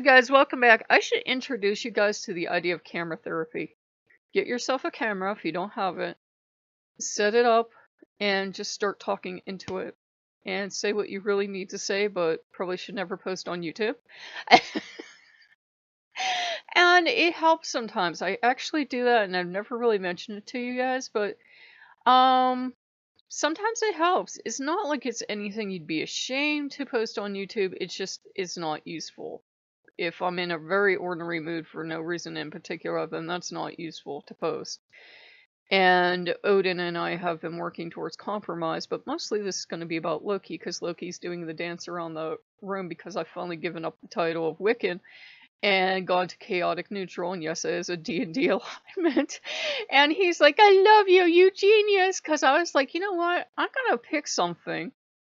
Hi guys, welcome back. I should introduce you guys to the idea of camera therapy. Get yourself a camera if you don't have it, set it up, and just start talking into it. And say what you really need to say, but probably should never post on YouTube. And it helps sometimes. I actually do that, and I've never really mentioned it to you guys, but um, sometimes it helps. It's not like it's anything you'd be ashamed to post on YouTube. It's just, it's not useful. If I'm in a very ordinary mood for no reason in particular, then that's not useful to post. And Odin and I have been working towards compromise, but mostly this is going to be about Loki, because Loki's doing the dance around the room because I've finally given up the title of Wiccan and gone to chaotic neutral, and yes, it is a D&D alignment. And he's like, I love you, you genius, because I was like, you know what, I'm going to pick something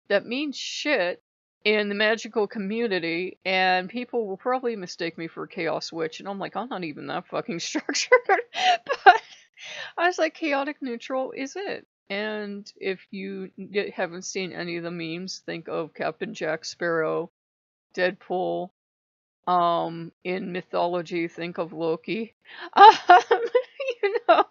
that means shit in the magical community, and people will probably mistake me for a chaos witch, and I'm like, I'm not even that fucking structured. But I was like, chaotic neutral is it. And if you haven't seen any of the memes, think of Captain Jack Sparrow, Deadpool. In mythology, think of Loki. You know,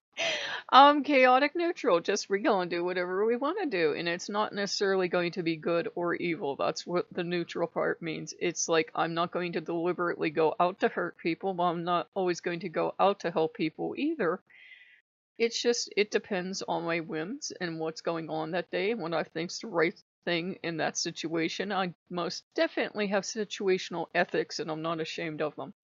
chaotic neutral. Just we're gonna do whatever we want to do, and it's not necessarily going to be good or evil. That's what the neutral part means. It's like I'm not going to deliberately go out to hurt people, but I'm not always going to go out to help people either. It's just, it depends on my whims and what's going on that day and what I think's the right thing in that situation. I most definitely have situational ethics, and I'm not ashamed of them.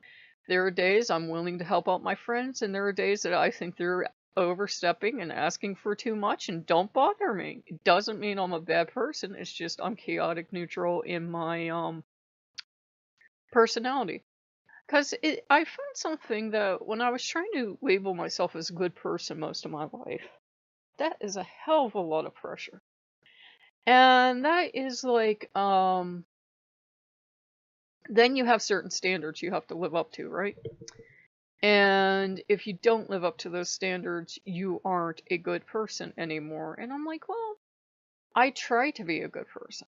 There are days I'm willing to help out my friends, and there are days that I think they're overstepping and asking for too much, and don't bother me. It doesn't mean I'm a bad person, it's just I'm chaotic neutral in my personality. Because I found something that when I was trying to label myself as a good person most of my life, that is a hell of a lot of pressure. And that is like, then you have certain standards you have to live up to, right? And if you don't live up to those standards, you aren't a good person anymore. And I'm like, well, I try to be a good person.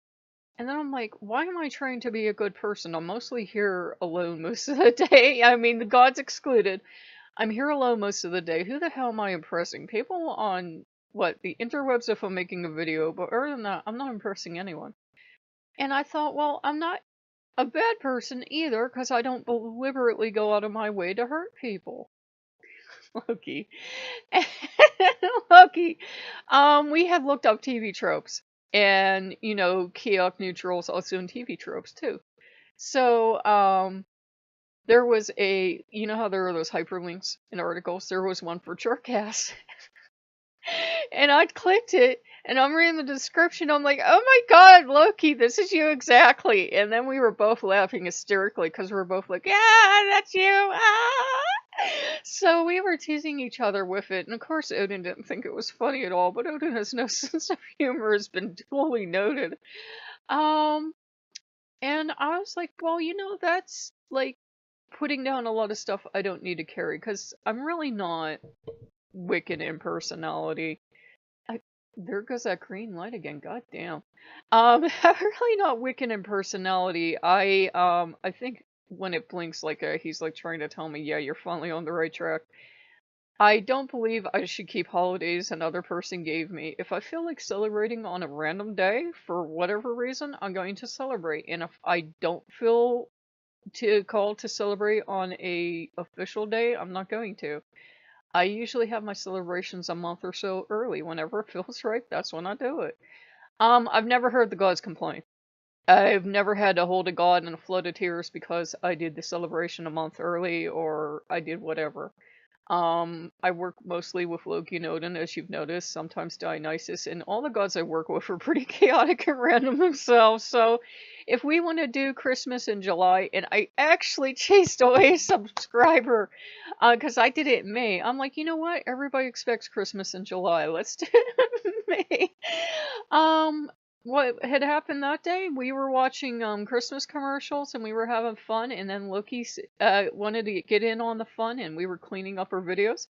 And then I'm like, why am I trying to be a good person? I'm mostly here alone most of the day. I mean, the gods excluded. I'm here alone most of the day. Who the hell am I impressing? People on, what, the interwebs if I'm making a video, but other than that, I'm not impressing anyone. And I thought, well, I'm not a bad person either, because I don't deliberately go out of my way to hurt people. Loki. Loki. We had looked up TV tropes. And, you know, chaotic neutrals also in TV tropes, too. So, there was you know how there are those hyperlinks in articles? There was one for Jerkass. And I clicked it, and I'm reading the description, I'm like, oh my god, Loki, this is you exactly. And then we were both laughing hysterically, because we were both like, yeah, that's you, ah! So we were teasing each other with it, and of course Odin didn't think it was funny at all, but Odin has no sense of humor, has been duly noted. And I was like, well, you know, that's like putting down a lot of stuff I don't need to carry, because I'm really not wicked in personality. There goes that green light again, god damn. I'm really not wicked in personality. I think when it blinks like he's like trying to tell me, yeah, you're finally on the right track. I don't believe I should keep holidays another person gave me. If I feel like celebrating on a random day, for whatever reason, I'm going to celebrate. And if I don't feel called to celebrate on a official day, I'm not going to. I usually have my celebrations a month or so early. Whenever it feels right, that's when I do it. I've never heard the gods complain. I've never had to hold a god in a flood of tears because I did the celebration a month early, or I did whatever. I work mostly with Loki and Odin, as you've noticed, sometimes Dionysus, and all the gods I work with are pretty chaotic and random themselves, so if we want to do Christmas in July, and I actually chased away a subscriber, because I did it in May, I'm like, you know what, everybody expects Christmas in July, let's do it in May. What had happened that day, we were watching Christmas commercials and we were having fun, and then Loki wanted to get in on the fun, and we were cleaning up our videos.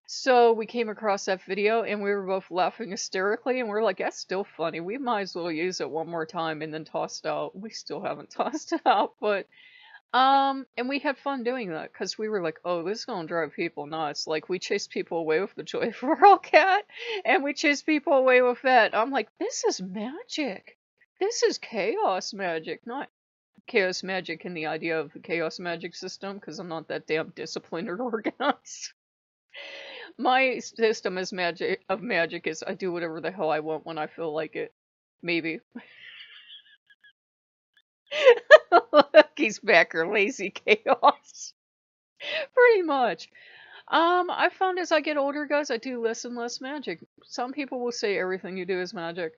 So we came across that video and we were both laughing hysterically, and we are like, that's still funny. We might as well use it one more time, and then toss it out. We still haven't tossed it out, but And we had fun doing that because we were like, oh, this is gonna drive people nuts. Like, we chased people away with the Joyful Cat, and we chased people away with that. I'm like, this is magic. This is chaos magic, not chaos magic in the idea of the chaos magic system, because I'm not that damn disciplined or organized. My system is magic is I do whatever the hell I want when I feel like it. Maybe. He's back or lazy chaos. Pretty much. I found as I get older, guys, I do less and less magic. Some people will say everything you do is magic.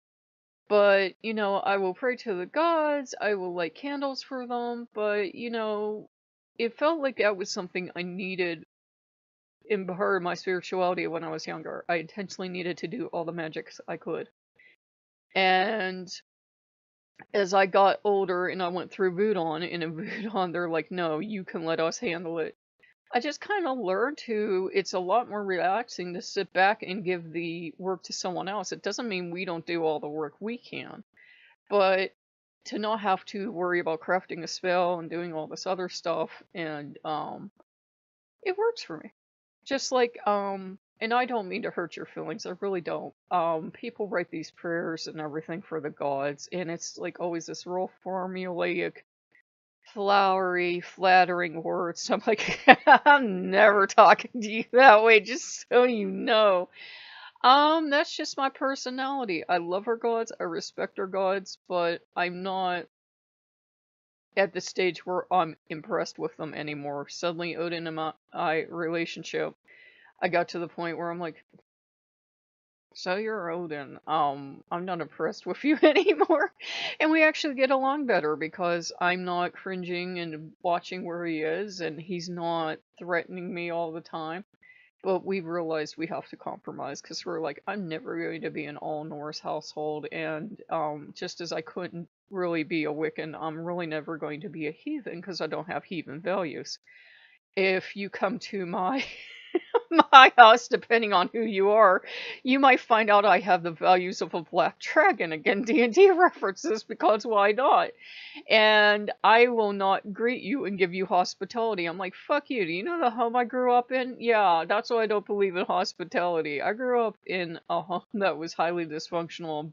But, you know, I will pray to the gods, I will light candles for them, but, you know, it felt like that was something I needed in part of my spirituality when I was younger. I intentionally needed to do all the magics I could. And as I got older and I went through Voodoo, and in Voodoo they're like, no, you can let us handle it. I just kind of learned it's a lot more relaxing to sit back and give the work to someone else. It doesn't mean we don't do all the work we can, but to not have to worry about crafting a spell and doing all this other stuff, and it works for me. Just like, and I don't mean to hurt your feelings, I really don't. People write these prayers and everything for the gods, and it's like always this real formulaic, flowery, flattering words. So I'm like, I'm never talking to you that way, just so you know. That's just my personality. I love our gods, I respect our gods, but I'm not at the stage where I'm impressed with them anymore. Suddenly, Odin and my relationship, I got to the point where I'm like, so you're Odin. I'm not impressed with you anymore. And we actually get along better because I'm not cringing and watching where he is, and he's not threatening me all the time. But we've realized we have to compromise because we're like, I'm never going to be an all Norse household, and just as I couldn't really be a Wiccan, I'm really never going to be a heathen because I don't have heathen values. If you come to my my house, depending on who you are, you might find out I have the values of a black dragon. Again, D&D references, because why not? And I will not greet you and give you hospitality. I'm like, fuck you. Do you know the home I grew up in? Yeah, that's why I don't believe in hospitality. I grew up in a home that was highly dysfunctional,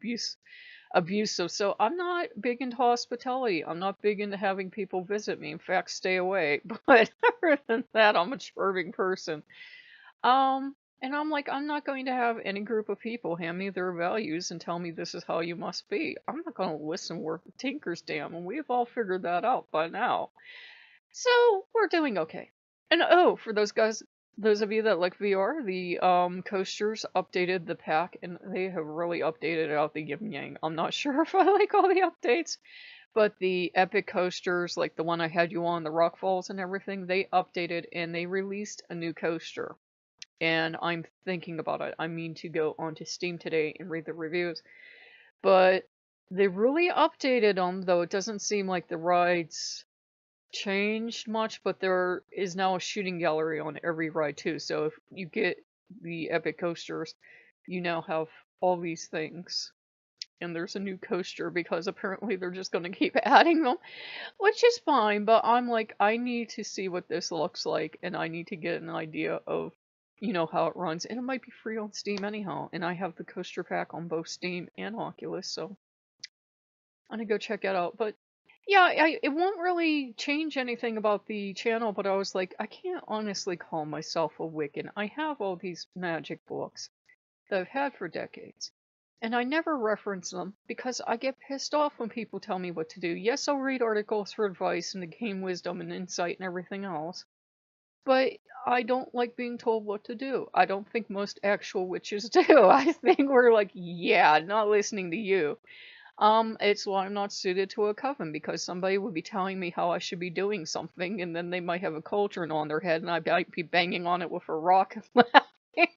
abusive. So I'm not big into hospitality. I'm not big into having people visit me. In fact, stay away. But other than that, I'm a charming person. And I'm like, I'm not going to have any group of people hand me their values and tell me this is how you must be. I'm not going to listen worth a tinker's damn, and we've all figured that out by now. So we're doing okay. And oh, for those guys, those of you that like VR, the coasters updated the pack, and they have really updated out the yin yang. I'm not sure if I like all the updates, but the epic coasters, like the one I had you on, the rock falls and everything, they updated and they released a new coaster. And I'm thinking about it. I mean to go onto Steam today and read the reviews. But they really updated them, though it doesn't seem like the rides changed much, but there is now a shooting gallery on every ride too. So if you get the epic coasters, you now have all these things. And there's a new coaster because apparently they're just going to keep adding them, which is fine, but I'm like, I need to see what this looks like, and I need to get an idea of, you know, how it runs. And it might be free on Steam anyhow, and I have the coaster pack on both Steam and Oculus, so I'm gonna go check that out. But yeah, it won't really change anything about the channel, but I was like, I can't honestly call myself a Wiccan. I have all these magic books that I've had for decades, and I never reference them because I get pissed off when people tell me what to do. Yes, I'll read articles for advice and to gain wisdom and insight and everything else, but I don't like being told what to do. I don't think most actual witches do. I think we're like, yeah, not listening to you. It's why I'm not suited to a coven, because somebody would be telling me how I should be doing something, and then they might have a cauldron on their head, and I might be banging on it with a rock and laughing.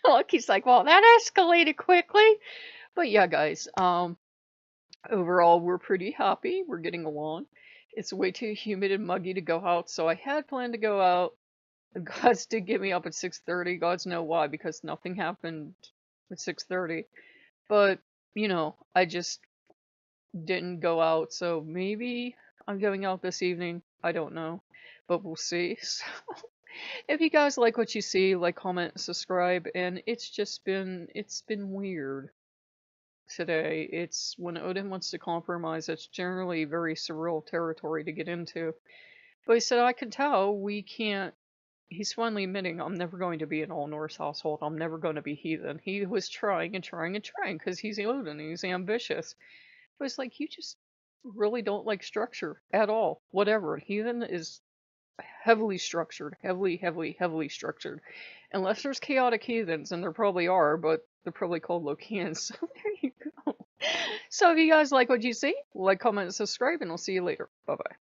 Lucky's like, well, that escalated quickly. But yeah, guys, overall, we're pretty happy. We're getting along. It's way too humid and muggy to go out, so I had planned to go out. The gods did get me up at 6:30. Gods know why, because nothing happened at 6:30. But, you know, I just didn't go out, so maybe I'm going out this evening. I don't know, but we'll see. So, if you guys like what you see, like, comment, subscribe, and it's been weird today. It's when Odin wants to compromise, it's generally very surreal territory to get into. But he said, I can tell we can't. He's finally admitting, I'm never going to be an all Norse household. I'm never going to be heathen. He was trying and trying and trying because he's Odin. He's ambitious. But it's like, you just really don't like structure at all. Whatever. Heathen is heavily structured. Heavily, heavily, heavily structured. Unless there's chaotic heathens, and there probably are, but they're probably called Lokeans. So there you go. So if you guys like what you see, like, comment, and subscribe, and I'll see you later. Bye bye.